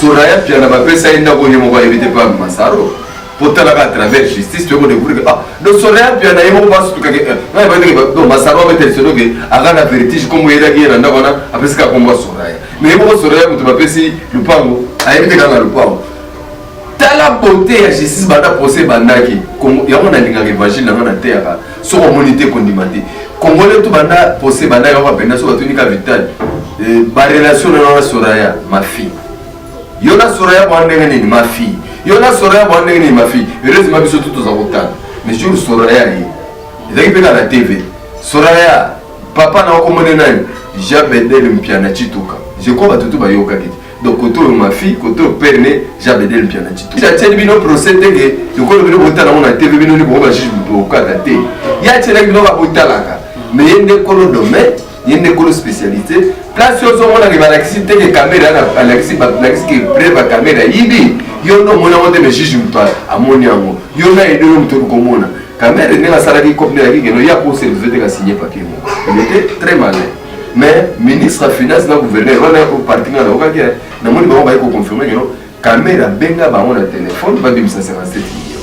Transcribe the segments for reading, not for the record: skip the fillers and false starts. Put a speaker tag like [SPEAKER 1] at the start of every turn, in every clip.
[SPEAKER 1] Soraya puis on a pas ça inda ko yemo ba éviter pas Masaro pour tala à travers justice tu veux découvrir ah donc Soraya puis on a yemo pas tout que na ba ndenge donc Masaro ba tele sono que aga la vertige comme il a dit na ndabona après ça comme Soraya mais yemo Soraya mutu ba pesi lupango a éviter kana lupango tala beauté ya justice banda procès bandaki comme ya mona linga évangile na terre so communauté condimandé congolais tout banda procès banda ya ba penda so batunika vital ba relation na Soraya ma fille Yona Soraya Bandeng ni ma fille. Yona Soraya Bandeng ni ma fille. Heureusement que tout aux avocats. Mais sur Soraya, il a été à la TV. Soraya, papa n'a pas commandé n'a j'avais des limpiana chituka. Je crois que tout va yoka kiti. Donc côté ma fille, côté père né, j'avais des limpiana chituka. Il a tenu bino procès que le col bino bota na on a TV bino ni boba juge au kata te. Il a tenu bino ba bota laka. Mais il y a des colos domaine, il y a des colos spécialité. Place où on a que la caméra, qui prépare la caméra, il y a un juge à mon yamo. Il y a un commune. Caméra n'est pas salarié comme il y a pour servir de signer papier. Il était très malin. Mais ministre des Finances, le gouverneur, on a parti dans le cas, on a confirmé que la caméra benga ba on a téléphone, va bien 57 millions.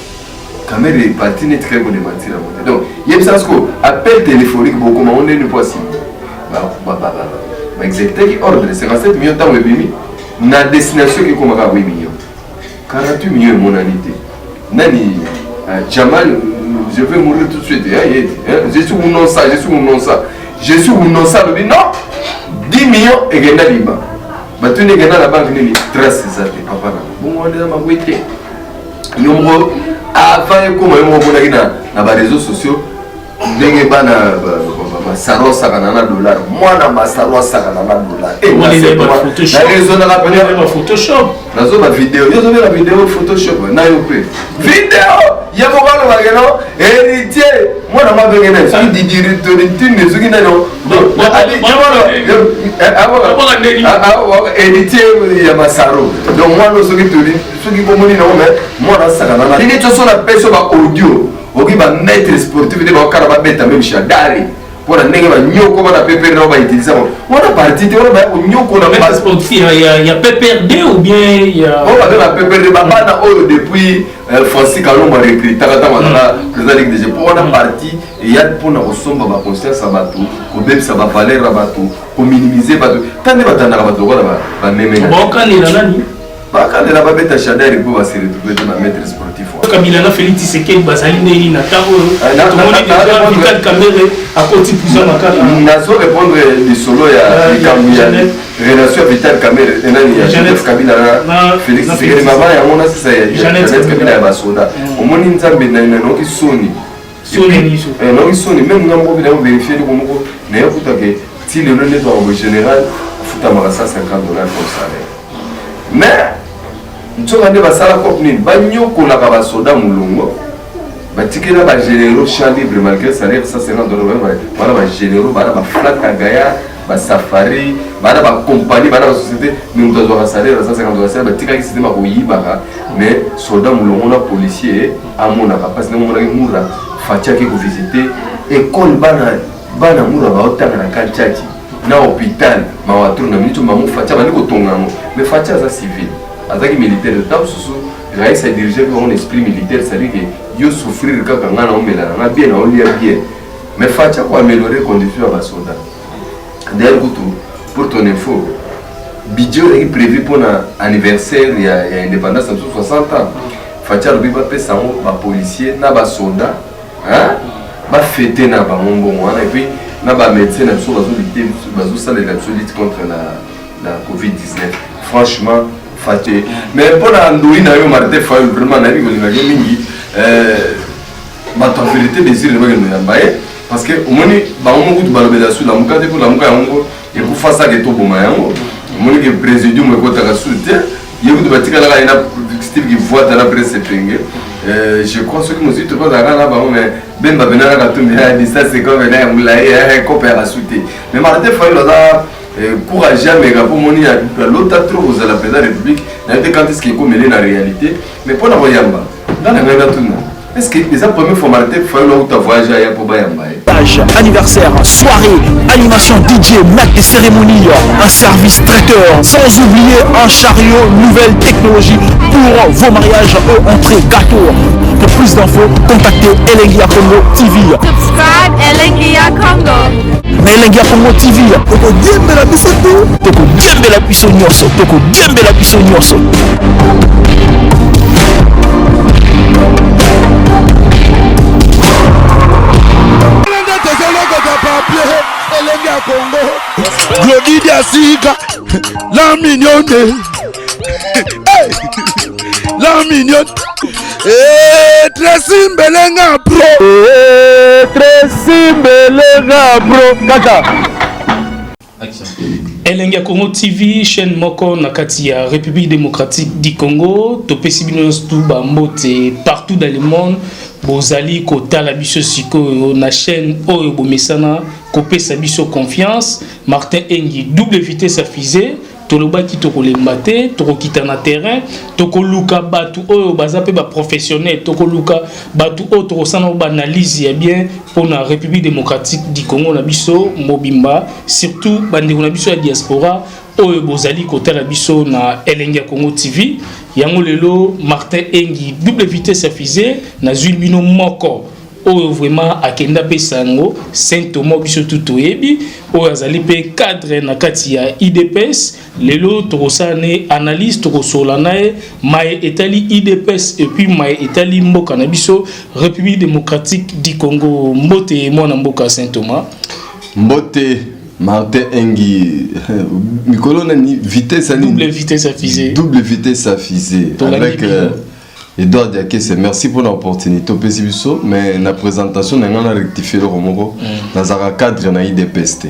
[SPEAKER 1] Caméra est partie n'est très bonne mentir. Donc, il y a un sens que appel téléphonique beaucoup on est ne pas signer. Exécuter ordre 57 millions dans le bimi na destination qui comme 8 millions 48 millions mon anité nani Jamal je vais mourir tout de suite je suis un non ça je suis un non ça non 10 millions et genda liba batuni genda la banque ni trace ça papa bon on est dans ma wete yombo avant comme yombo bona na ba réseaux sociaux ndenge bana masaro sakana na dollar mwana masaro sakana na dollar et moi c'est pas la raison de la première Photoshop nazo ba vidéo yo zo la vidéo Photoshop na yo pe vidéo ya mo ba lo bageno héritier mwana ma bengena so di directeur tine zo kina no héritier ya masaro donc moi no so ki tuli so ki bomoni na mais mwana sakana na ni to so la peso ba audio oki ba maître sportif de ba karaba beta même chadari pour la nègre nyoko ba pépé na ba utiliser on a parti de ba nyoko na
[SPEAKER 2] maître sportif il y a PPRD ou bien il y a
[SPEAKER 1] on va la PPRD ba na oyo depuis Francis Kalomba recruté tata na président ligue des pour on a parti il y a pour na osomba ba conscience abatu ko bebisa ba valeur abatu ko minimiser batu tande batana abatu ko ba meme
[SPEAKER 2] bon quand il a nani
[SPEAKER 1] quand il a pas bête chadari pour va se retrouver dans maître sportif
[SPEAKER 2] Kabila na Félix Tshisekedi bazali neli na tango tout le monde déjà Vital Kamerhe à côté plusieurs makala
[SPEAKER 1] nazo répondre du solo ya Kambuya relation Vital Kamerhe nani ya Joseph Kabila na Félix Tshisekedi mama ya mona sasa ya Joseph Kabila ya basoda omoni nzambe na noki soni noki soni même ngambo bila vérifier ko moko na yakuta ke ti le nene to général futa marasa $50 comme salaire mais nzoka nde basala kopnini banyokolaka basoda mulongo batikela bagénéraux champ libre malgré salaire $150 bana bagénéraux bana baflaka gaya basafari bana bacompagnie bana basociété mingi tozwaka salaire $150 batikaki systeme akoyibaka mais soda mulongo na policier amonaka mpasi nde momonaki mura fatiaki kovisite école bana mura baotanga na kantiaki na hôpital mawaturu na minito mamu fatia bandi kotonga yango mais fatia aza civil azaki militaire de temps sous raïs a dirigé mon esprit militaire ça dit que yo souffrir kaka ngana omela na bien na olia bien mais fatia ko améliorer conditions à basoda d'ailleurs pour ton info budget est prévu pour l'anniversaire il y a indépendance de 60 ans fatia lobi ba pesa ngo ba policier na ba soda hein ba fêter na ba mbongo et puis na ba médecin na so bazo ça les lutte contre la Covid-19 franchement faté mais pour la ndoui na yo marté fa vraiment na ri kolinga mingi ba ta vérité désir ba ngeno yambaye parce que omoni ba mo kutu balobela su la mukate pour la muka yango et pour faire ça que to boma yango omoni que présidium ko ta soutien yekutu batika la ina style qui voit dans la presse penge je crois ce que nous dit pas dans là ba mais ben ba benana ka tumbi ha distance c'est comme là moulaye coopération mais marté fa là courage mais pour moni ya l'autre trop aux la présidence de la République n'a été quand est-ce qu'il est comme la réalité mais pour la voyamba dans la même tout Est-ce que les premières formalités, il faut que tu voyages pour
[SPEAKER 3] anniversaire, soirée, animation DJ, maître de cérémonie, un service traiteur, sans oublier un chariot, nouvelle technologie pour vos mariages, entrée, gâteau. Pour plus d'infos, contactez Elengia Congo TV.
[SPEAKER 4] Subscribe Elengia Congo.
[SPEAKER 3] Mais Elengia Congo TV, toko diembe la biso tout, toko diembe la biso nyonso, toko diembe la biso nyonso.
[SPEAKER 5] Glody Diasika, la mignonne, la mignonne, Tracy Mbelenga bro, Tracy Mbelenga bro, kaka.
[SPEAKER 2] Elengia Congo TV, chaîne moko na kati ya République démocratique du Congo, topesi bino tout bambote partout dans le monde. Bozali kotala biso siko na chaîne oyo bomesana kopesa biso confiance. Martin Engi double vitesse à fusée. Tolobaki tokolemba te, tokokita na terrain, tokoluka batu oyo bazape ba professionnel, tokoluka batu oyo tokosana ba analyse ya bien pour la République démocratique du Congo na biso mobimba, surtout bandeko na biso ya diaspora oyo bozali kotala biso na Elengia Congo TV. Yango lelo Martin Engi double vitesse à fusée na Zulbino moko oyo vraiment akenda pesango Saint Thomas biso tout oyebi oyo azali pe cadre na kati ya IDPS lelo tokosane analyse tokosola nae maye etali IDPS et puis maye etali mboka na biso République démocratique du Congo. Mbote mwana mboka Saint Thomas.
[SPEAKER 1] Mbote Martin Engi Mikolo nani vitesse ani
[SPEAKER 2] double vitesse à fusée.
[SPEAKER 1] Double vitesse à fusée avec Edouard Diakese. Merci pour l'opportunité au Pésibiso, mais la présentation n'a pas rectifié le romoko dans un cadre na IDPST.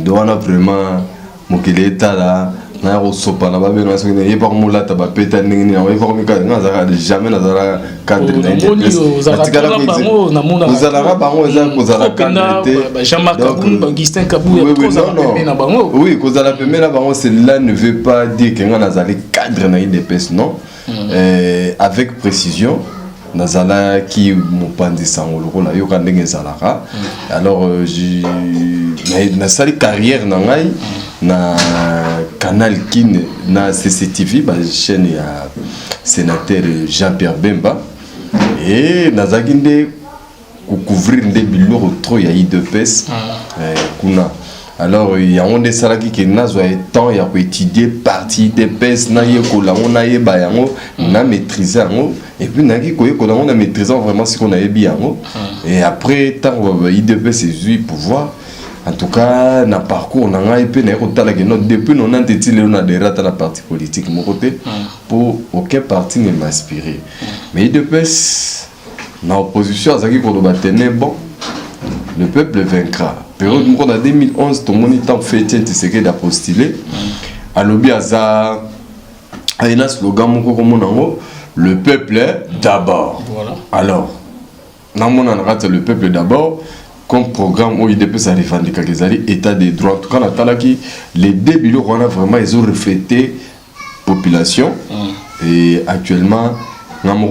[SPEAKER 1] Donc on a vraiment mokele état là na rosopa na babeno aso ne yeba mola ta bapeta ndingi na yeba komika ngazaka jamais na zara cadre na IDPST. Atikala ko uzala bango eza kozala cadre
[SPEAKER 2] Jean-Marc Kabou Augustin Kabou ya kozala pembe na bango.
[SPEAKER 1] Oui, kozala pembe na bango, cela ne veut pas dire que ngana zali cadre na IDPS, non. Avec précision nazala qui mopandi sangolo la yoka ndenge zalaka. Alors na sali carrière na ngai na canal kin na CCTV ba chaîne ya sénateur Jean-Pierre Bemba et nazakinde couvrir des biloko trop ya IDPS kuna. Alors il y a un des salariés qui n'a pas temps il a étudier partie des pèses na yekola on a yebayango na maîtriser yango et puis na ki koyekola on a maîtriser vraiment ce qu'on a bien et après tant IDP c'est pouvoir en tout cas na parcours na ngai pe na kotala que notre depuis non antitile on a des rats à la partie politique mon côté pour aucun parti ne m'inspirer mais IDP na opposition à qui pour le battre bon le peuple vaincra. Période en 2011, tout le monde est en fait Tshisekedi a postulé. À l'Obiaza, il y a un slogan le peuple d'abord. Voilà. Alors, le peuple d'abord, comme programme où il dépêche à revendiquer l'état des droits. En tout cas, les débuts, on a vraiment ils ont reflété la population. Et actuellement, vraiment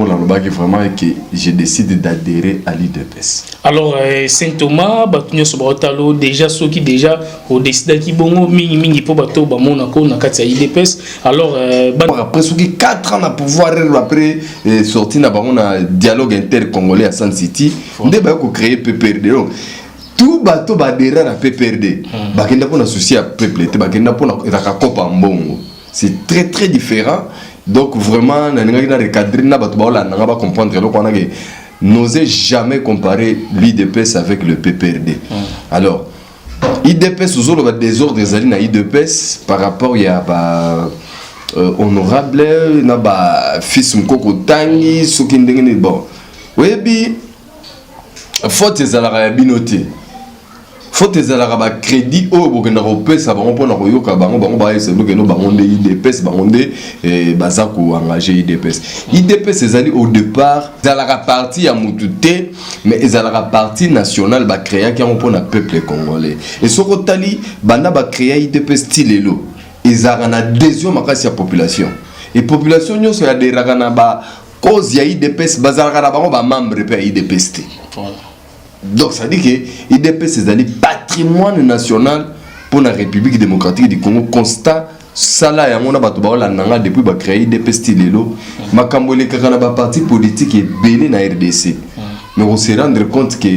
[SPEAKER 1] que j'ai décidé d'adhérer à l'IDPS. Alors
[SPEAKER 2] Saint Thomas déjà ceux qui déjà ont décidé qui bon mingi pour bateau ba monako na kati ya IDPS. Alors
[SPEAKER 1] après ceux qui 4 ans à pouvoir après sortir na bango dialogue intercongolais à San City ndé ba ko créer PPRD. Tout bateau ba adhérer à PPRD. Ba kenda pour na souci à peuple te ba kenda pour na kopa mbongo. C'est très très différent. Donc vraiment, on comprendre que n'osez jamais comparer l'IDPS avec le PPRD. Alors, IDPS toujours des ordres des alliés à IDPS par rapport à honorable, fils Mkoko Tangi, Sokindengene bon. Oui, bi faute des alliés binoté. Faut que les crédit au Burkina Faso ça va remplir dans le bango ba c'est que nous bango IDPS bango bazako engagé IDPS c'est allé au départ dans la partie à Moutouté mais ils allaient la partie nationale ba créer qui pour le peuple congolais et ce que banda ba créer IDPS stilelo ils ont une adhésion makasi ya population et population nyo so ya deraka na ba cause ya IDPS bazalaka na bango ba membre pe IDPS te. Voilà. Donc ça dit que IDPS c'est un patrimoine national pour la République démocratique du Congo. Constat sala ya mona bato ba la nanga depuis ba créer IDPS tilelo makambo le kaka na ba parti politique et belé na RDC. Mais on se rendre compte que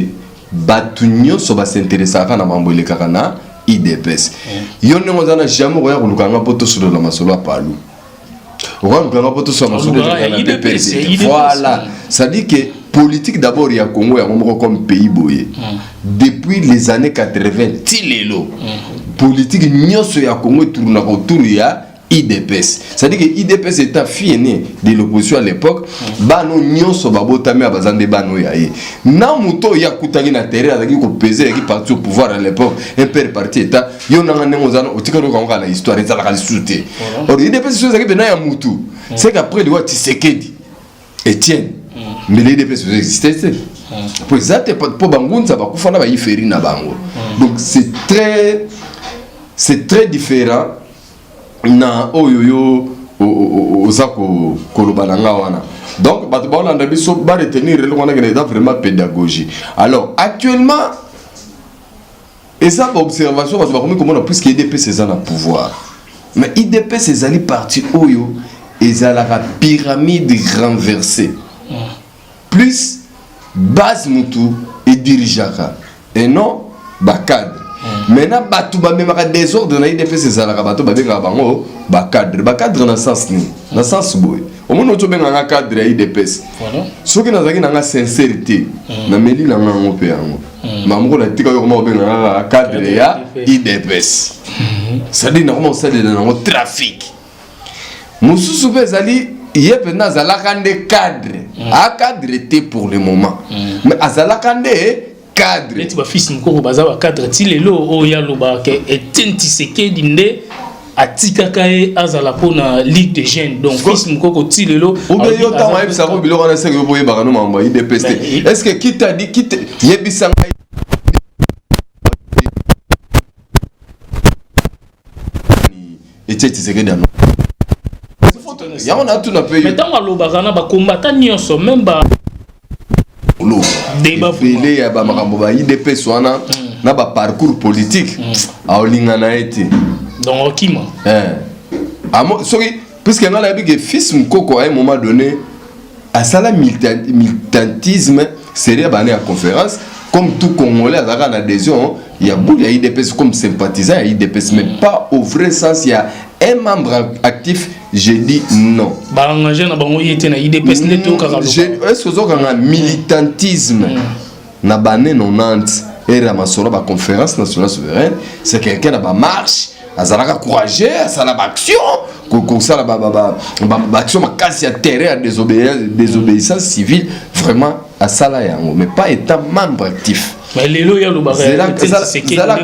[SPEAKER 1] bato nyonso ba s'intéresser na mambo le kaka na IDPS. Yo ne ngozana jamais roya kulukanga poto solo la masolo palu. Voilà, ça dit que politique d'abord il y a Congo comme pays boyé. Depuis les années 80, tilelo. Politique nyonso ya Congo tourne autour ya IDPS. Ça dit que IDPS est un fini de l'opposition à l'époque. Bano nyonso babotami abazande bano ya ye. Na muto ya kutagi na terre azaki ko peser qui parti au pouvoir à l'époque. Un père parti état yo nanga ngozana otikalo ka na histoire ezala ka sute. Or IDPS so ezaki bena ya mutu. C'est qu'après le roi Tshisekedi Etienne mais l'IDPS existait. Pour ça t'es pas pour bangun ça va kufana ba iferi na bango. Donc c'est très différent. Na oyoyo ozako kolobananga wana. Donc bato ba olanda biso ba retenir le wana que vraiment pédagogie. Alors actuellement et ça observation parce que comment on puisque IDP c'est ça le pouvoir. Mais IDP c'est ali parti oyo et ça la pyramide renversée. Plus base mutu et dirigeaka et non ba cadre. Maintenant batou ba memaka désordre na IDP c'est ça la batou ba benga bango ba cadre na sens ni na sens boy au moins to benga na cadre ya IDPS voilà ce qui nazaki na sincérité na meli na ngo pe yango mamuko la tika yo mo benga na cadre ya IDPS ça dit na comment ça de na ngo trafic mususu bezali yep na zalaka nde cadre a cadre était pour le moment mais azalaka nde cadre
[SPEAKER 2] et ba fils mko baza ba cadre ti lelo o ya loba ke Etienne Tshisekedi nde atikaka e azala pona ligue de jeunes donc fils mko ko ti lelo
[SPEAKER 1] o be yo ta wa bisa ko biloko na seko boye ba no mamba IDPS est-ce que qui t'a dit qui yebisa Etienne Tshisekedi ano ya on a tout na pays
[SPEAKER 2] mais tant loba kana ba combattant nyonso même ba
[SPEAKER 1] débat belé ya ba makambo ba IDPS wana na ba parcours politique a olinga na été
[SPEAKER 2] donc okima
[SPEAKER 1] sorry puisque on a vu que fils Mkoko à un moment donné à ça la militantisme c'est bané à conférence comme tout Congolais à une adhésion il y a beaucoup d'IDPS comme sympathisant à IDPS mais pas au vrai sens il y a un membre actif je dis non. Est-ce que vous avez un militantisme na bané 90 et la conférence nationale souveraine c'est quelqu'un qui a marche azalaka courageux azala action ça la action makasi à terrain désobéissance civile vraiment à sala yango mais pas étant membre actif.
[SPEAKER 2] Mais lelo ya lo
[SPEAKER 1] zala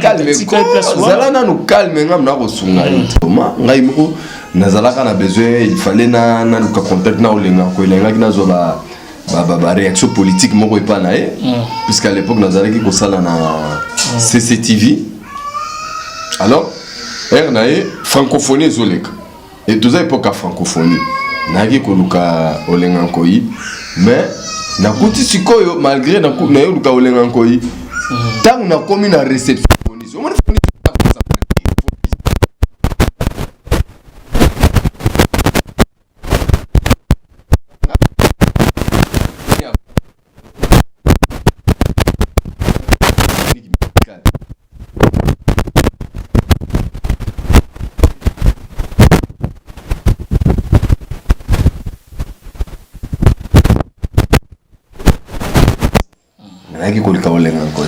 [SPEAKER 1] calme zala na no calme ngam na ko sunga toma ngai mo nazalaka na besoin il fallait na luka contact na olenga ko elenga ki nazo ba réaction politique moko epa na e puisqu'à l'époque nazalaki ko sala na CCTV alors nae francophonie zoleka et tout ça époque à francophonie naki ko luka olenga ko yi mais na kuti sikoyo malgré na yo luka olenga ko yi tant na komi na réception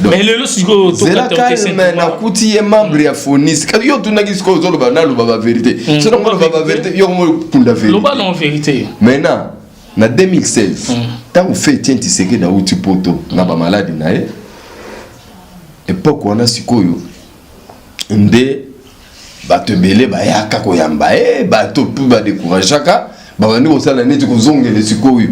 [SPEAKER 2] mais le siko to
[SPEAKER 1] na kuti ye membre ya Fonis yo tunaki siko zo ba na lo ba vérité c'est donc ba vérité yo mo kunda vérité
[SPEAKER 2] lo ba non vérité
[SPEAKER 1] maintenant na 2016 tant on fait Etienne Tshisekedi na uti poto na ba malade na e époque on a siko yo nde bato belé ba yaka ko yamba e bato pu ba décourageaka ba bandi ko sala neti ko zongele siko yo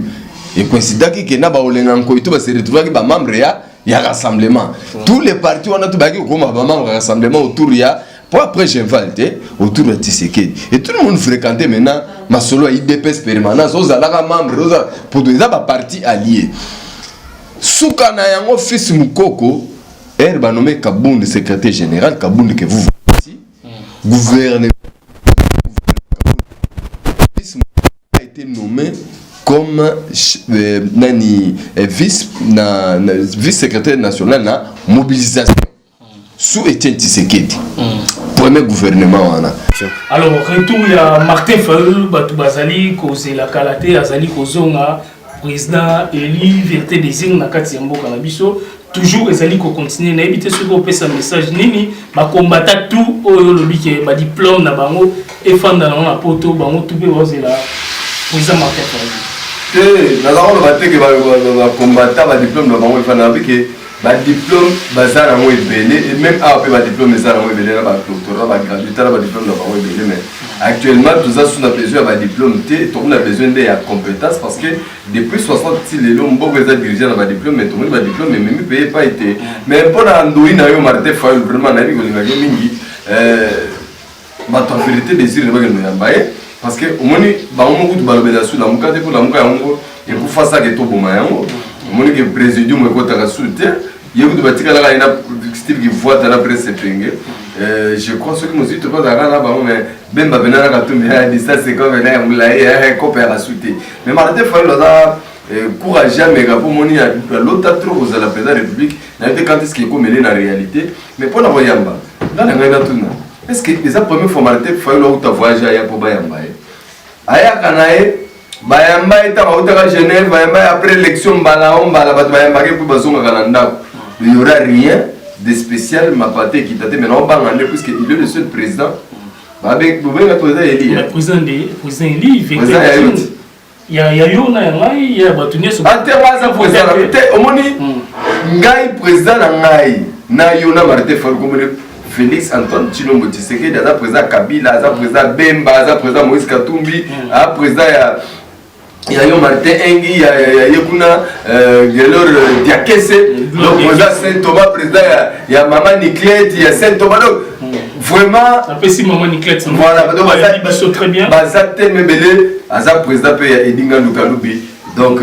[SPEAKER 1] et coïncide que na ba olenga ko to ba se retrouver ki ba membre ya rassemblement tous les partis on a tout baki ko ba membre rassemblement autour ya pour après j'invalte autour de Tshisekedi et tout le monde fréquentait maintenant masolo ya IDPS permanence ozalaka membre oza poto eza baparti allié suka na yango fils Mukoko banommé Kabunde secrétaire général Kabunde que vous voyez ici gouvernement fils Mukoko a été nommé comme vice-secrétaire national na mobilisation sous Etienne Tshisekedi. Premier gouvernement wana.
[SPEAKER 2] Alors retour ya Martin Fayulu batu bazali kozela kalate azali kozonga président élu vérité des signes na kati ya mboka na biso toujours ezali ko continuer na éviter ce qu'on pesa message nini ba combattre tout oyo lobike ba diplôme na bango efanda na poto bango tout be ozela président Martin Fayulu.
[SPEAKER 1] Nazaro le batte que va combattre ba diplôme na bango efanda avec ba diplôme bazana mo ebele et même après ba diplôme bazana mo ebele na ba doctorat ba graduate na ba diplôme na bango ebele mais actuellement tout ça sous la besoin ba diplôme té tout on a besoin de compétences parce que depuis 60 les longs beaucoup les dirigeants na ba diplôme mais tout le monde ba diplôme mais même payé pas été mais pour na ndoi na yo Martin Fayulu vraiment na ko linga mingi ba ta vérité désir de ba no yambaye parce que au moins ba on mo balobela sous la muka te pour la muka yango et pour faire ça que to boma yango au moins que présidium ko ta soutien yego de batika la ina style qui voit dans la presse pingue je crois ce que nous dit pas dans là mais ben ba benana ka tumbi a dit ça c'est comme là moulaye coopération mais Martin Fayulu là courage mais pour moni à l'autre trop aux la présidence de la République n'a été quand est-ce qu'il est comme la réalité mais pour la voyamba dans la ngana tuna est-ce que les premières fois Martin Fayulu ou ta voyage à pour bayamba aya kanae bayamba eta ba Genève bayamba après l'élection balaon bala bat bayamba ke pour bazonga kananda il n'y aura rien de spécial ma partie qui date maintenant bangande puisque il est le seul président avec vous voyez le président Eli
[SPEAKER 2] le président Eli il y a yo na ngai il y a batunia so
[SPEAKER 1] atema président au moni ngai président ngai na yo na Martin Fayulu comme Félix Antoine Tshilombo Tshisekedi aza président Kabila aza président Bemba aza président Moïse Katumbi aza président ya yo Martin Engi ya yekuna Gelor Diakese donc président Saint Thomas président ya Maman Niclette ya Saint Thomas donc vraiment
[SPEAKER 2] après si Maman Niclette
[SPEAKER 1] voilà donc
[SPEAKER 2] ça très bien
[SPEAKER 1] baza tellement belé aza président pe ya Edinga Lukalubi donc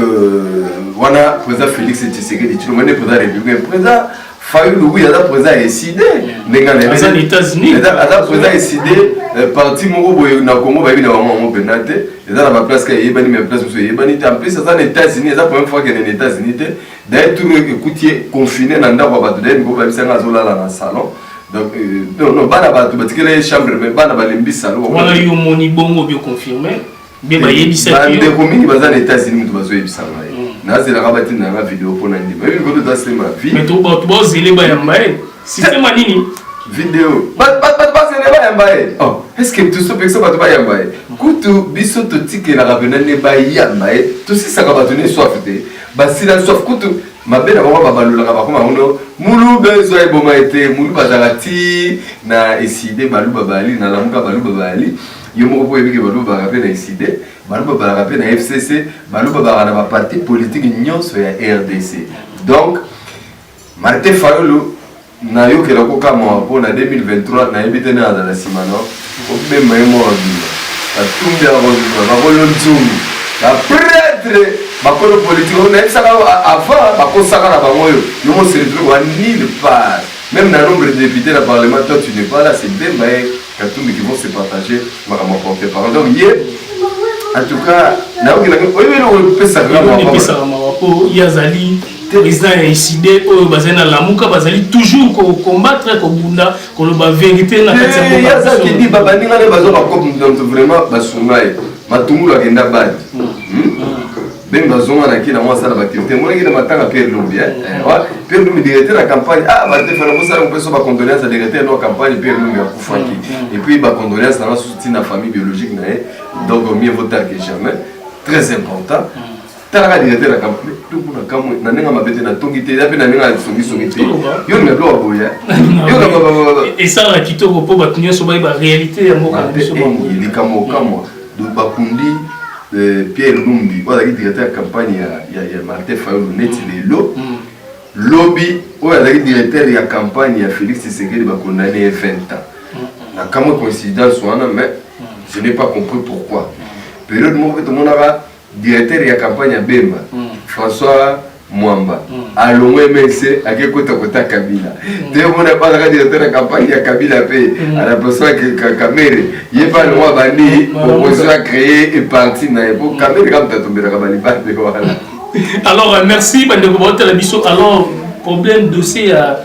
[SPEAKER 1] voilà président Félix Tshisekedi Tshilombo ne président républicain président Fayulu oui il a président décidé
[SPEAKER 2] aux États-Unis
[SPEAKER 1] il a président décidé parti moko boye na Congo ba bina vraiment mon penate il a la place qu'il yebani mais place monsieur yebani en plus ça aux États-Unis c'est la première fois qu'il est aux États-Unis d'ailleurs tout écoutier confiné dans ndako ba de ko ba bisanga zola là dans salon donc non bana ba tu batikela chambre mais bana ba lembi salon
[SPEAKER 2] voilà yo moni bongo bio confirmé bien ba yebisa
[SPEAKER 1] ba de komini ba aux États-Unis tu bazo yebisa nazela rabati na la vidéo pour nandi mais il faut dans ma vie
[SPEAKER 2] mais tu vas zéler ba yambaye système nini
[SPEAKER 1] vidéo pas zéler ba yambaye oh est-ce que tout ce que ça ba yambaye kutu biso to tike la rabena ne ba yambaye tout si ça va donner soif te ba si la soif kutu mabena ba balula ba koma ngono mulu bezo e boma été mulu bazalati na décider balu babali na lamuka balu babali yo moko po ebiki balu ba rappeler na décider balu ba rappeler na FCC balu ba na parti politique nyonso ya RDC donc Martin Fayulu na yo kela ko kama po na 2023 na ebite na za la simano o be maimo abila atumbi abozwa bakolo nzungu la prêtre bakolo politique on a ça avant bakosaka na bango yo mo se retrouve à nulle part même dans le nombre de députés dans le parlement toi tu n'es pas là c'est bien mais Katumbi qui vont se partager ma porte parole donc hier en tout cas na okela ko oyelo pesa
[SPEAKER 2] ko yazali président a décidé au bazena lamuka bazali toujours ko combattre ko bunda ko lo ba vérité na kati ya
[SPEAKER 1] ya ça qui dit baba ninga ne bazo ba ko donc vraiment basungai matungulu akenda bad ben bazonga na kina moi ça la activité moi ngi na matanga Pierre Lumbi wa Pierre Lumbi directeur la campagne ah ba te faire mo ça on peut so ba condoléances à directeur la campagne Pierre Lumbi a kufaki et puis ba condoléances na soutien na famille biologique na donc mieux vaut tard que jamais très important tala directeur la campagne tout pour la campagne na nenga mabete na tongité ya pe na nenga songi yo ne blo boya yo na
[SPEAKER 2] et ça la kitoko po ba tunyo so ba réalité ya moko biso ba
[SPEAKER 1] il kamo do ba kundi Pierre Lumbi voilà qui directeur la campagne ya Martin Fayulu neti lelo lobby voilà qui directeur la campagne ya Félix Tshisekedi ba condamné 20 ans na kamo coïncidence wana mais je n'ai pas compris pourquoi période moko tout monde a directeur ya campagne ya Bemba François Mwamba alongo MLC akekota kota Kabila te mona pas la directeur ya campagne ya Kabila pe à la personne que Kamere il pas le roi bandi opposition a créé et parti na pour Kamere comme ta tombé la balibate voilà.
[SPEAKER 2] Alors merci bandeko la biso. Alors problème dossier à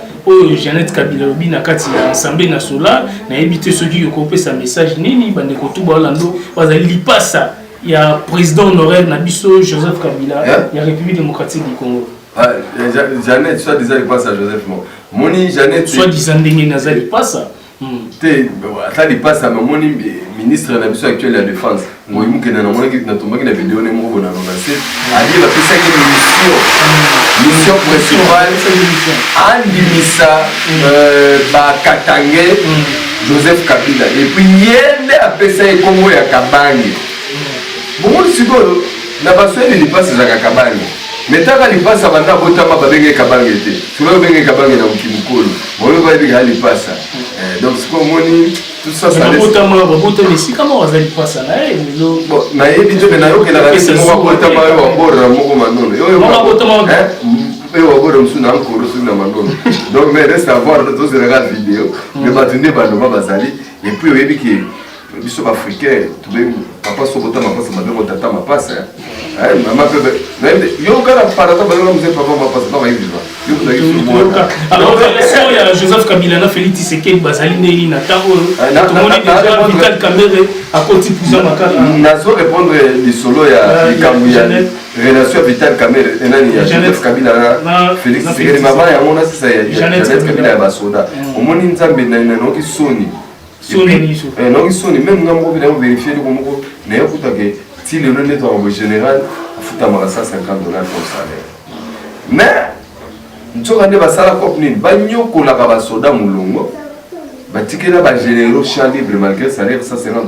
[SPEAKER 2] Jeannette Kabila lobi na kati ya Assemblée nationale na éviter ceux qui ont sa message nini bandeko tout balando bazali lipasa ya président honoraire na biso Joseph Kabila ya République démocratique du Congo.
[SPEAKER 1] Jeannette soit disant lipasa Joseph Moni Jeannette
[SPEAKER 2] soit disant ndenge nazali pasa
[SPEAKER 1] ata lipasa mais moni ministre na biso actuel ya défense moi mukena na mona na tombaki na vidéo ne moko na nonase ali ba pesa ki mission principale andimisa ba Katange Joseph Kabila et puis yende a pesa e Congo ya Kabange bon sikoyo na basweli lipasa za Kabange metaka lipasa banda botama babenge Kabange te tulo benge Kabange na mkimukolo moi ba biga lipasa donc ce qu'on moni tout ça ça
[SPEAKER 2] mais si comment on va passer là
[SPEAKER 1] bon na yebi to na yo ke la race mo ko ta ba yo bora mo ko manono yo yo bora msuna encore suna manono donc mais reste à voir dans ces regards vidéo mais batunde ba no bazali et puis yebi ki biso africain to be papa so bota ma pasa mademo tata ma pasa maman peut yo kana para ta ba no mze papa ma pasa ba hivi
[SPEAKER 2] alors il y a Joseph Kabila na Félix Tshisekedi bazali neli na tango tout le monde déjà Vital Kamerhe à côté plusieurs makala
[SPEAKER 1] nazo répondre du solo ya Kambuya relation Vital Kamerhe enani ya Joseph Kabila na Félix Tshisekedi maman ya mona sasa ya Jeannette Kabila ya basoda omoni nzambe na noki soni noki soni même ngambo bila vérifier ko moko na yakuta ke si le nom est en général afuta marasa $50 comme salaire mais nzoka nde basala kopnini banyokolaka basoda mulongo batikela bagénéraux champ libre malgré salaire $150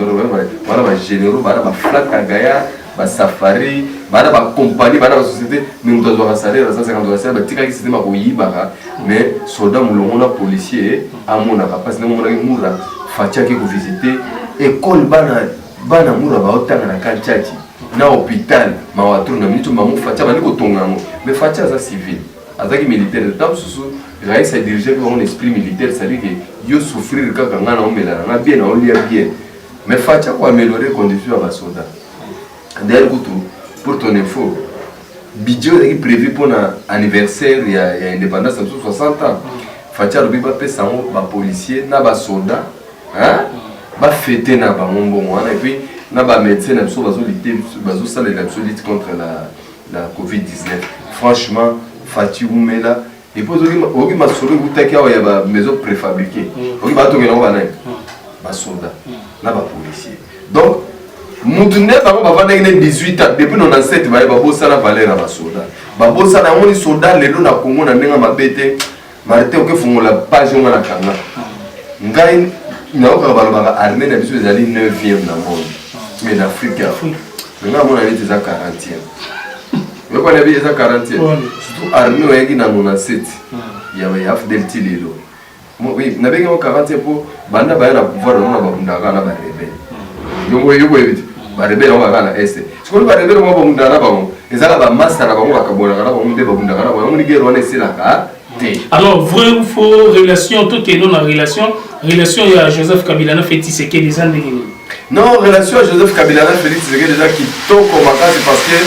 [SPEAKER 1] bana bagénéraux bana baflaka gaya basafari bana bacompagnie bana basociété mais moto azwaka salaire $150 batikaki systeme akoyibaka mais soda mulongo na policier amonaka mpasi nde momonaki mura fatiaki kovisite école bana mura baotanga na kantiati na hôpital mawatoro na minito mamu fatia bandi kotonga yango mais fatia aza civil azaki militaire tant sous Raïs a dirigé pour un esprit militaire, c'est-à-dire que yo souffrir quand on a on bien on lit bien mais Fatia pour améliorer les conditions à Basoda d'ailleurs pour ton info budget est prévu pour l'anniversaire il y a indépendance de 60 ans Fatia le biba pèse en bas policier na Basoda hein ba fêter na ba mbongo et puis na ba médecin na biso bazo lutter bazo ça les lutte contre la Covid-19 franchement Fatia Oumela et puis aujourd'hui ma solo butaki awa ya ba maison préfabriquée oki ba tongela ba nai ba soldat na ba policier donc mutune ba ba vanda ine 18 ans depuis 97 ba ba bossa na valeur na ba soldat ba bossa na moni soldat lelo na Congo na ndenga mabete marité oke fungola page ngana kanga ngai na oka ba ba armée na biso ezali 9e na monde mais d'Afrique nga mona ni teza 40e mais quand il y a 40 surtout armée ouais na 97 il y avait Afdel Tilelo oui na benga 40 pour banda ba na pouvoir na ba bundaka na ba rebelle yo evite ba rebelle on va na est ce qu'on ba rebelle on va bundaka na ba ezala ba master na ba ko bakabona na ba mbe ba bundaka na ba on ni guerre on est là ka
[SPEAKER 2] alors vrai ou faux relation tout est non en relation il y a Joseph Kabila na Félix Tshisekedi des années.
[SPEAKER 1] Non, relation à Joseph Kabila et Félix Tshisekedi déjà qui tombe comme c'est parce que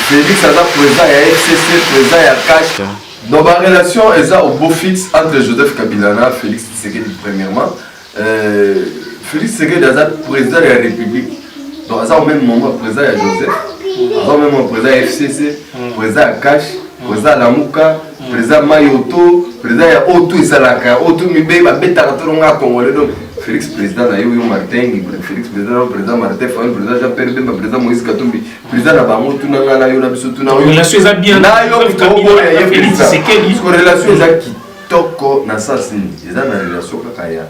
[SPEAKER 1] Félix a président à FCC, président à Cash. Donc ma relation est au beau fixe entre Joseph Kabila et Félix Tshisekedi premièrement. Félix Tshisekedi est président de la République. Donc à au même moment président à Joseph, au même moment président à FCC, président à Cash, président à Lamuka, président Mayoto, président à Otu et Salaka, Otu Mibé, Beta Toronga Congolais. Donc Félix président na yo Martin, Félix président Martin Fayon, président Jean-Pierre Bemba, président Moïse Katumbi, président na bango tuna ngala yo na biso tuna yo.
[SPEAKER 2] Relation eza bien.
[SPEAKER 1] Na yo Kabila ya Félix Tshisekedi. Ko relation eza kitoko na sasi. Eza na relation kaka ya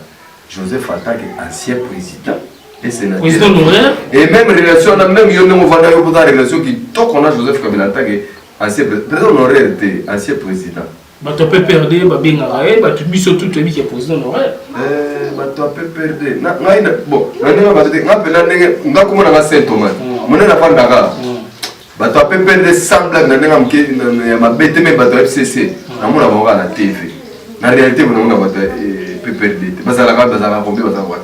[SPEAKER 1] Joseph Atake ancien président et sénateur.
[SPEAKER 2] Président honoraire.
[SPEAKER 1] Et même relation na même yo même vanda yo pour relation kitoko na Joseph Kabila Atake ancien président honoraire était ancien président.
[SPEAKER 2] Bato peut perdre babinga rae bato biso tout le qui est président honoraire.
[SPEAKER 1] Bato peut perdre na bon na nga ba te nga pela ndenge nga komona nga Saint Thomas mon na fandaka bato a perdre semblable na ndenge mke ya mabete me bato FCC na mona bango na TV na réalité mon na bato perdre bazala combien bazala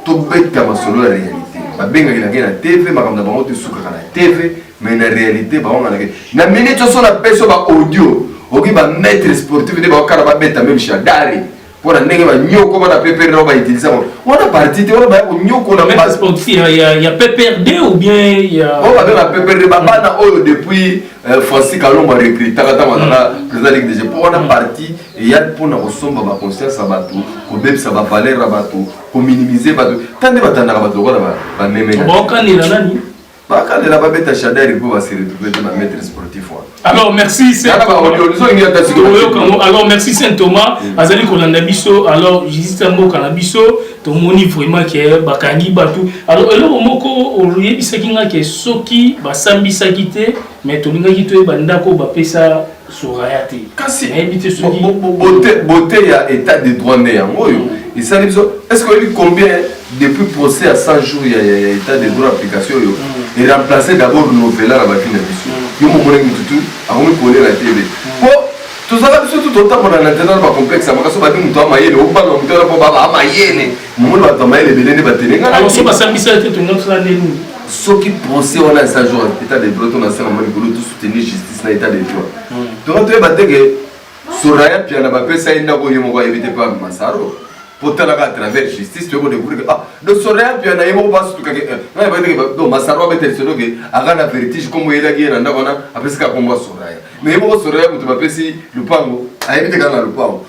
[SPEAKER 1] to beta masolo la réalité babenga ki na TV makambo na bango te suka na TV mais na réalité bango na minute so na peso ba audio oki ba maître sportif de ba kara ba beta même chadari pour la ndenge ba nyoko ba PPRD ba utiliser on a parti te on ba nyoko na
[SPEAKER 2] maître sportif il y a PPRD ou bien il y a
[SPEAKER 1] on va ba PPRD ba na oyo depuis Francis Kalomba recruté takata na président Ligue des Champions pour on a parti et y a pour na osomba ba conscience abatu ko bebisa ba valeur abatu ko minimiser batu tande batanda ba to ba meme
[SPEAKER 2] bon quand il en a ni
[SPEAKER 1] quand il a pas bête chadari pour va se retrouver dans maître sportif.
[SPEAKER 2] Alors merci alors merci Saint Thomas azali kolanda biso alors juste un mot kanabiso to moni vraiment que bakani batu alors eloko moko oyebisaki nga ke soki basambisa kité mais to linga kito bandako bapesa Soraya te
[SPEAKER 1] kasi beauté ya état de droit né yangoyo isali biso est-ce que il combien depuis procès à 100 jours il y a état de droit application yo et remplacer d'abord novela la bakina biso yo mo mona mututu akomi koler la TV po tozala biso tout autant pour la teneur ba complexe makaso ba bimu to amayele o ba no mutela po ba amayele mo ba to amayele belene ba telenga
[SPEAKER 2] alors so basambisa te to notre la nenu
[SPEAKER 1] soki procès on a 100 jours état de droit on a 5 mois de tout soutenir justice na état de droit donc tu vas dire Soraya puis on a pas pesa ina ko yemo ko éviter pas masaro pour te la à travers justice tu vas découvrir ah donc Soraya puis on a yemo pas tout que na ba dire donc masaro ba tel solo que aga na vertige comme il a gagné na ndakona après ça combat Soraya mais yemo Soraya tu vas pesi lupango a éviter kana lupango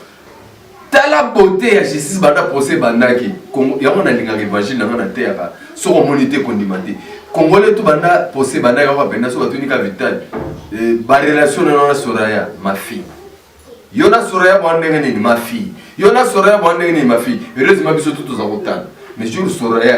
[SPEAKER 1] tala beauté ya justice banda procès bandaki comme ya on a linga évangile na na terre so communauté condimité congolais tout banda procès bandaki ko benda so batunika vital ba relation na Soraya ma fille yona Soraya bwandenge ni ma fille yona Soraya bwandenge ni ma fille heureusement biso tout za kotana mais jour Soraya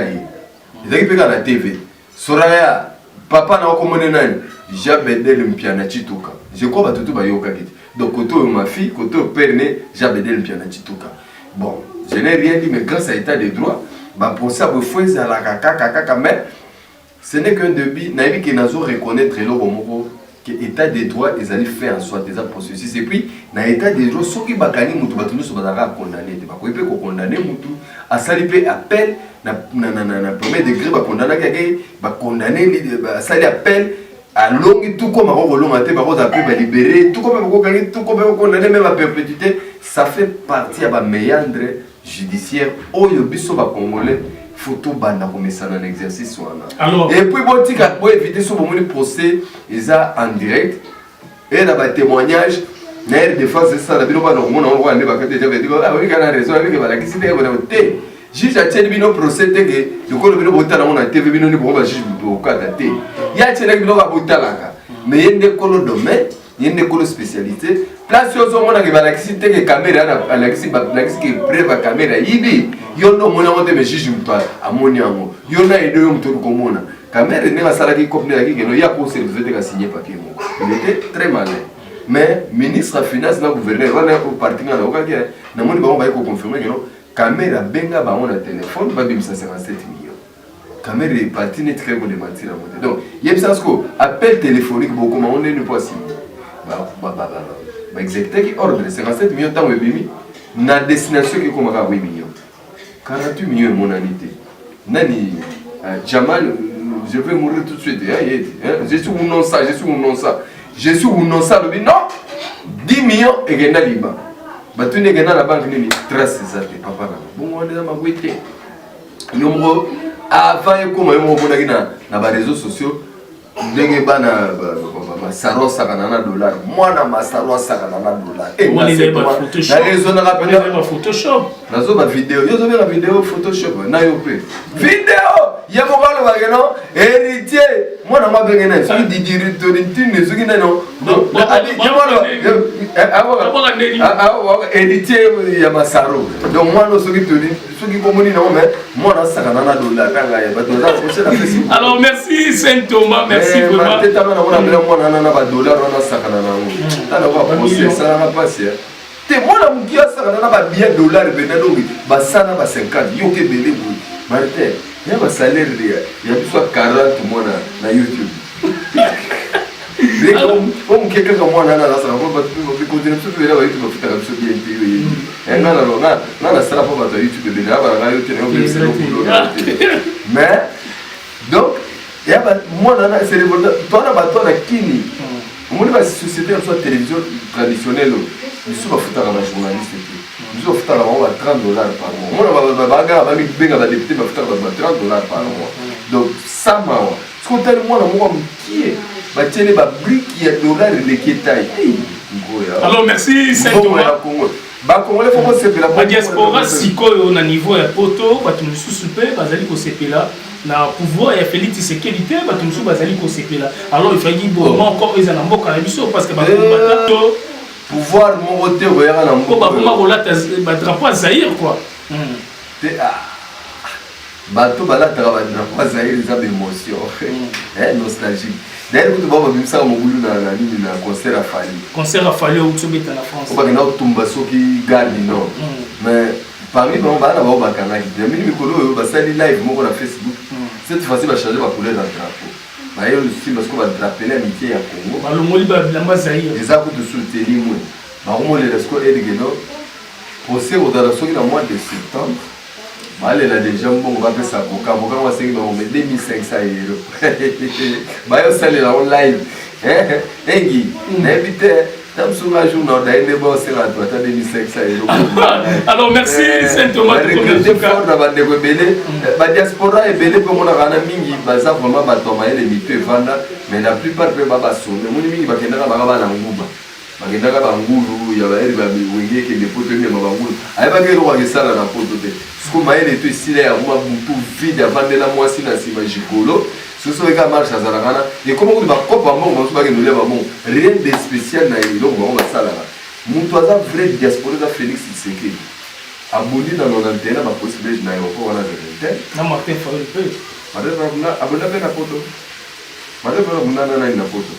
[SPEAKER 1] ezaki peka na TV Soraya papa na okomone nani Jabedel Mpiana Chituka je crois batutu bayoka kiti donc côté ma fille côté père né Jabedel Mpiana Chituka bon je n'ai rien dit mais grâce à l'état de droit bah pour ça vous faites à la kaka mais ce n'est qu'un début naïvi que nazo reconnaître le moko que état de droit ils allaient faire en soit des processus et puis na état de droit ceux qui bakani mutu batunu so bazaka condamné te bakoyepe ko condamner mutu a sali pe appel na premier degré ba condamner kake ba condamner ba sali appel à longue tout comme on longue te ba ko appel ba libérer tout comme ko gagner tout comme ko condamner même à perpétuité ça fait partie à ba méandre judiciaire oyo biso ba congolais photo banda komesana na exercice wana et puis bon tika pour éviter ce moment de procès eza en direct et na ba témoignage na air défense ça la bino ba no mona on ne ba ka déjà dit ah oui kana raison avec ba la kisi te ba te juge a tenu bino procès te que le ko bino botala na TV bino ni bo ba juge bo ka te ya tenu bino ba botala ka mais yende ko le domaine yende ko le spécialité place yo zo mona ke ba la kisi te que caméra na la kisi que preuve caméra yibi yondo mona wote me juge mpa amoni yango yona edo yo mto ko mona caméra ne la sala ki kopne la ki no ya ko service te ka signer papier mo il était très malin mais ministre de finance na gouverneur wana ko parti na oka ke na moni ba ko confirmer que no caméra benga ba on a téléphone ba bimisa 57 millions caméra est parti net très bon de mentir à monter donc yebsa sko appel téléphonique beaucoup on ne pas signer ba exécuter qui ordre 57 millions tant bimi na destination qui comme 8 millions 48 millions de mon anité. Nani, Jamal, je vais mourir tout de suite. Je suis ou non ça, je suis ou non ça. Je suis ou non ça, non 10 millions et gagner liba. Tu n'es gagné la banque, ni trace ça, papa. Bon, on est dans ma boîte. Yomro, avant et comme on est dans les réseaux sociaux, ndenge bana masaro sakana dollar mwana masaro sakana dollar et
[SPEAKER 2] on les ba photoshop
[SPEAKER 1] na raison na rappel
[SPEAKER 2] ba photoshop
[SPEAKER 1] nazo ba vidéo yo zo ba vidéo photoshop na yo pe vidéo ya mo balo ba geno héritier mwana ma benge na so di directeur so kina no adi héritier ya masaro donc mwana so ki komoni na mais mwana sakana dollar kanga ya ba doza ko c'est la possible.
[SPEAKER 2] Alors merci Saint Thomas, merci vraiment.
[SPEAKER 1] Tetama na mona bela mwana na ba dollar wana sakana na ngo. Tala ba procès ça na passer. Te mona mukia sakana na ba billet dollar benado ba sana ba 50 yo ke belé boui. Martin Il y a un salaire, il y a soit 40 mois na YouTube. Comme quelqu'un comme moi, là, ça va pas continuer tout le temps, YouTube va faire un peu bien payé. Et non, ça va pas YouTube, mais là, on va YouTube, mais donc, il y a moi, c'est le toi, on a Kini. On a une société, soit télévision traditionnelle, ils sont pas foutus à la journaliste. Ils sont foutus à la $30 par mois. Moi, on a député, $30 par mois. Donc, ça m'a. Ce qu'on t'a dit, moi, qui est tiens, les briques qui est l'horaire de Kétaï.
[SPEAKER 2] Alors, merci, Saint-Thomas. La diaspora, si on a niveau de poto, tu nous soupes, bazali ko sepela. Na pouvoir et Félix Tshisekedi, tu nous soupes, bazali ko sepela. Alors, il faut dire bon, encore ils en ont beaucoup à la parce que
[SPEAKER 1] pouvoir mon côté, regarde en
[SPEAKER 2] beaucoup. Bah, drapeau à Zaïre, quoi.
[SPEAKER 1] Bateau balade drapeau Zaïre, ils ont des émotions, nostalgique. D'ailleurs, tu vas voir ça au Moulou dans la concert à Fali.
[SPEAKER 2] Concert à Fali au Tsobeta en France.
[SPEAKER 1] On va voir Tumbaso qui garde non. Mais parmi nous, on va avoir Bakana. Il y a mis Mikolo, ça live moi on a Facebook. Cette fois-ci, va changer ma couleur dans le drapeau. Mais il y a aussi parce qu'on va draper l'amitié à Congo.
[SPEAKER 2] Le Moli Blamba Zaïre.
[SPEAKER 1] Les arbres de soutenir moi. Maromo les resco et les geno. Procès au Dalasso dans le mois de septembre. Allez là déjà bon on va faire ça pour quand on va essayer on met 2500 €. Bah ça là en live. Engi, n'habite tam sur un jour dans des bon c'est là toi 2500 €.
[SPEAKER 2] Alors merci Saint-Thomas de
[SPEAKER 1] communiquer fort dans bande rebelle. Ba diaspora est belé comme on a rana mingi baza vraiment ba toma les mipe vanda mais la plupart peut ba sonner. Mon mingi ba kendaka ba ba na nguba. Bagenda ka ngulu ya baeri ba wenge ke depoto ni mabangulu aiba ke ro ke sala na poto te siko maele to isile ya uma butu vide avandela mwasi na sima jikolo soso ka marche azala kana et comment ku ba kopa mbongo so ba ke nole ba bon rien de spécial na ilo ba ba sala mutu aza vrai diaspora da Félix Tshisekedi aboni dans 91 ba possible na aéroport wana de
[SPEAKER 2] na Martin Fayulu pe
[SPEAKER 1] madame abona pe na poto madame abona na poto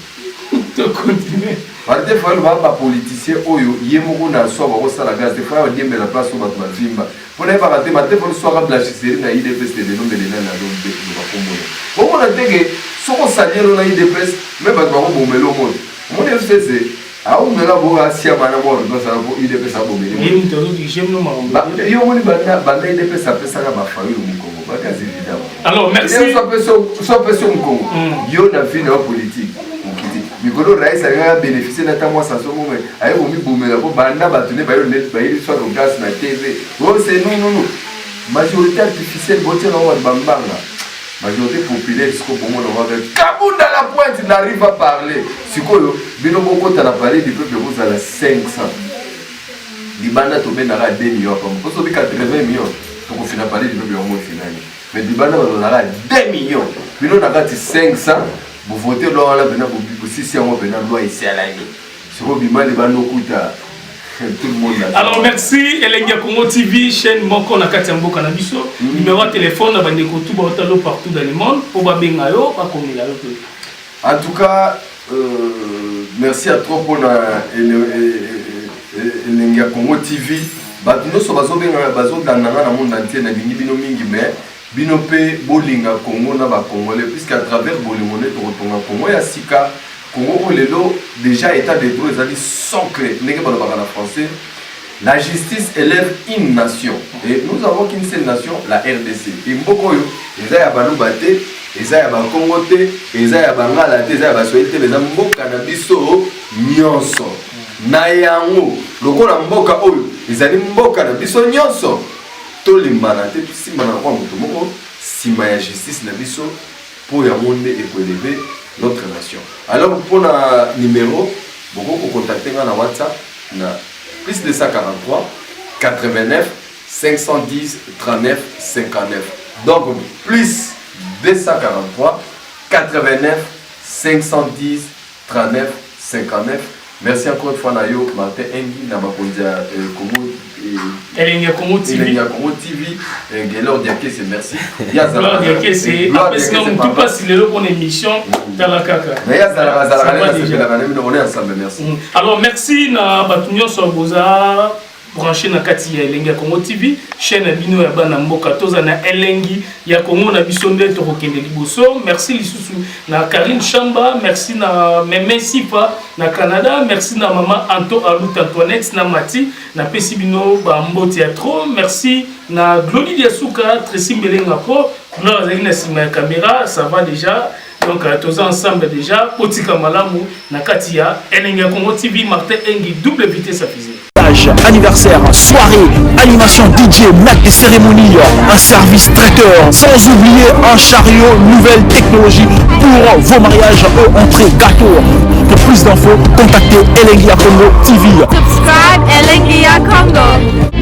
[SPEAKER 2] to continuer.
[SPEAKER 1] Parce que il va pas politicien oyo yemoko na so ba ko sala gaz des fois on dit mais la place on va te vimba pour ne pas rater matin pour soir blanchisseur na IDPS de nom de na don de ba kombo bon on a dit que so ko saliro na IDPS même ba ko bomelo mo on est c'est ah on me la bo asia bana mo do ça bo IDPS a bomelo
[SPEAKER 2] et on te dit j'aime no ma
[SPEAKER 1] yo moni banda IDPS a pesa ka ba famille mu Congo ba kazi évidemment
[SPEAKER 2] alors merci
[SPEAKER 1] so person mu Congo yo na vie na politique Mikolo Raïs a bénéficié d'un temps sans son moment. Aïe, on m'a dit que Banda va tenir par le soit au gaz na TV. Oh, c'est non. Majorité artificielle, voter dans le Bambanga. Majorité populaire, ce qu'on peut voir avec Kaboul dans la pointe, il n'arrive pas à parler. Si quoi, Bino Boko, tu as parlé du peuple, vous avez 500. Libana tombé dans la 2 millions. Parce que 80 millions, pour finir parler du peuple, au final. Mais Libana, on a 2 millions. Bino, on a 500. Vous votez loi là maintenant pour si on va loi ici à l'année. C'est quoi bima les bandes okuta tout le monde là.
[SPEAKER 2] Alors merci Elengia Congo TV chaîne moko na kati ya mboka na biso numéro de téléphone na bande ko tout batalo partout dans le monde pour ba benga yo ba komela yo.
[SPEAKER 1] En tout cas merci à toi pour Elengia Congo TV. Ba tuno so bazo benga bazo dananga na monde entier na bingi bino mingi mais Binope bolinga Congo na ba congolais puisqu'à travers bolingo ne totonga Congo ya sika Congo lelo déjà état de droit ça dit sacré n'est pas le français la justice élève une nation et nous avons qu'une seule nation la RDC et mboko yo eza ya balu baté eza ya ba Congo té eza ya bangala té eza ya ba soyité mais mboka na biso nyonso na yango lokola mboka oyo ezali mboka na biso nyonso Tolimbana te simba na kwa mutu moko simba ya justice na biso pour ya monde et pour élever notre nation. Alors pour la numéro beaucoup contacter na WhatsApp na plus de 143 89 510 39 59. Donc plus 243 89 510 39 59. Merci encore une fois Nayo Martin Engi na bakonza Congo
[SPEAKER 2] Elengia Congo TV
[SPEAKER 1] Gelor Diakese merci
[SPEAKER 2] Gelor Diakese après sinon on peut pas si le on émission dans la kaka
[SPEAKER 1] mais on est ensemble merci
[SPEAKER 2] alors merci na batunyo so boza branché na kati ya Elengi ya Congo TV chaîne bino ya bana mboka toza na Elengi ya Congo na biso nde tokokende liboso. Merci lisusu na Karine Chamba, merci na Meme Sipa na Canada, merci na maman Anto Alut Antoinette na Mati na pesi bino ba mbo théâtre, merci na Glody Diasuka Tracy Mbelenga Pro Gloire azali na sima ya caméra, ça va déjà. Donc tous ensemble déjà Potika Malamu na kati ya Elengi ya Congo TV. Martin Engi double vitesse à fusée.
[SPEAKER 3] Anniversaire, soirée, animation DJ, mac et cérémonie, un service traiteur, sans oublier un chariot, nouvelle technologie pour vos mariages, entrée, gâteau. Pour plus d'infos, contactez Elengi ya Congo TV.
[SPEAKER 4] Subscribe Elengi ya Congo.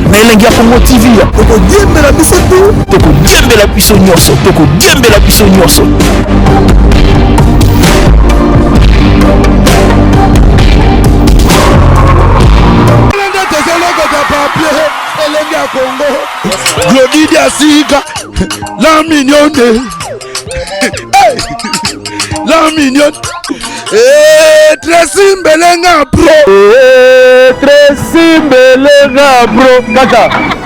[SPEAKER 3] Mais Elengi ya Congo TV, toko diembe la biso tu, toko diembe la biso nyonso, toko diembe la biso nyonso.
[SPEAKER 5] Elengi ya Congo, Glody Diasika, la mignonne, la mignonne, Tracy Mbelenga Pro,
[SPEAKER 3] Tracy Mbelenga Pro, kaka.